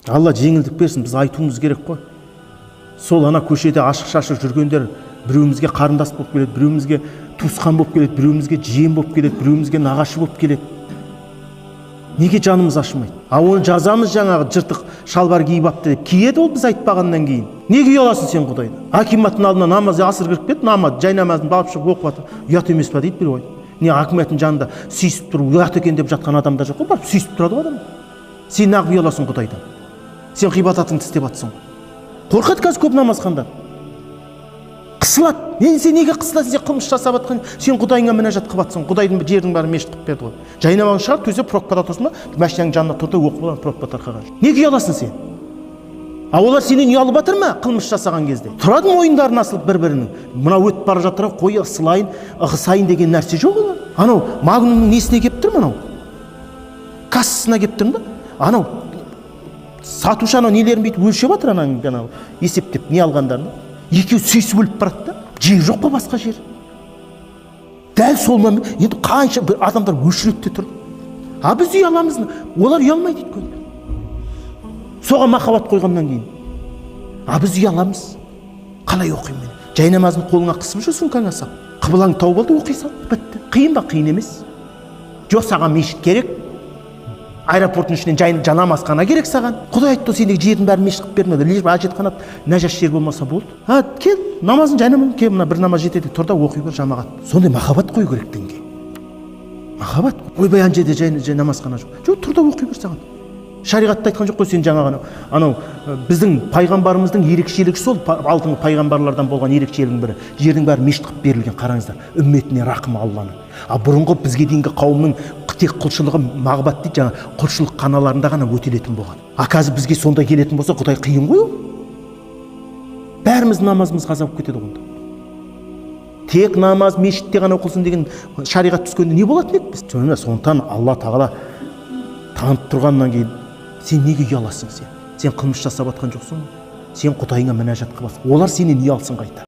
Алла жеңілдік берсін, біз айтуымыз керек қой. Сол ана көшеде ашық-шашық жүргендер біреуімізге қарындас болып келеді, біреуімізге туысқан болып келеді, біреуімізге жиен болып келеді, біреуімізге нағашы болып келеді. Неге жанымыз ашымайды? Оны жазамыз жаңағы жыртық шалбар киіп апты деп. Киеді ол біз айтпағаннан кейін. Неге ұяласың сен Құдайдан? Акиматтың алдына намаз асыр кіріп кетті, намаз жай намазын алып шығып оқып жатыр. Ұят емес па дейді біреу. Не акиматтың жанында сүйісіп тұрып ұят екен деп жатқан адамдар жоқ қой, барып сүйісіп тұрады ғой адам. Сен неғып ұяласың Құдайдан? Сен ғибадатыңды істеп жатсың. Қорқады қазір көп намазхандар. Қысылады. Сен неге қысыласың? Сен қылмыс жасап жатқан, сен Құдайыңа мінәжат қылып жатсың. Құдайдың жердің бәрі мешіт қылып берді ғой. Жайнамағын шығар, төсеп пробкада тұрсың ба? Машинаның жанына тұрды, оқып алған пробка тарқаған. Неге ұяласың сен? Олар сенен ұялып жатыр ма қылмыс жасаған кезде? Тұрады мойындарын асылып бір-бірінің. Мынау өтіп бара жатыр, қой ысылайын, ығысайын деген нәрсе жоқ олар. Анау Магнумның несіне келіп тұр мынау? Кассасына келіп тұр да? Анау сатушы анау нелерін бүйтіп өлшеп жатыр, анау есептеп не алғандарын. Екеуі сүйісіп өліп барады да, жер жоқ па басқа жер? Дәл сол енді қанша адамдар өшіретте тұр. А біз ұяламыз, олар ұялмайды өйткені. Соған махаббат қойғаннан кейін. А біз ұяламыз. Қалай оқимын мен? Жай намазын қолыңа қысып жүр, сумкаңа сап. Қыбылаңды тауып алды, оқи сал. Бітті. Қиын ба? Қиын емес. Жоқ, саған мешіт керек. Аэропорттың ішінен жай намазхана керек саған. Құдай айтты, сендегі жердің бәрін мешіт қылып бермеді. Лишь әжетханат нәжас жер болмаса болды. Кел, намазын жай намаз, кел, мына бір намаз жетеді, тұр да оқи бер жамағат. Сондай махаббат қою керек дінге. Махаббат. Ойбай ана жерде жай намазхана жоқ. Жоқ, тұр да оқи бер саған. Шариғатта айтқан жоқ қой, сен жаңағы анау біздің пайғамбарымыздың ерекшелігі сол, алтынғы пайғамбарлардан болған ерекшелігінің бірі. Жердің бәрі мешіт қылып берілген, қараңыздар. Үмметіне рақым Алланың. Бұрынғы бізге дейінгі қауымның тек құлшылығы мағбат дейді, жаңа құлшылық қаналарында ғана өтелетін болған. Қазір бізге сонда келетін болса, Құдай қиын ғой ол. Бәріміз намазымыз қаза болып кетеді ғой. Тек намаз мешітте ғана оқылсын деген шариғат түскенде не болатын еді біз? Сондықтан Алла Тағала танып тұрғаннан кейін сен неге ұяласың сен? Сен қылмыс жасап жатқан жоқсың. Сен Құдайыңа мінәжат қыласың. Олар сенен ұялсын қайта.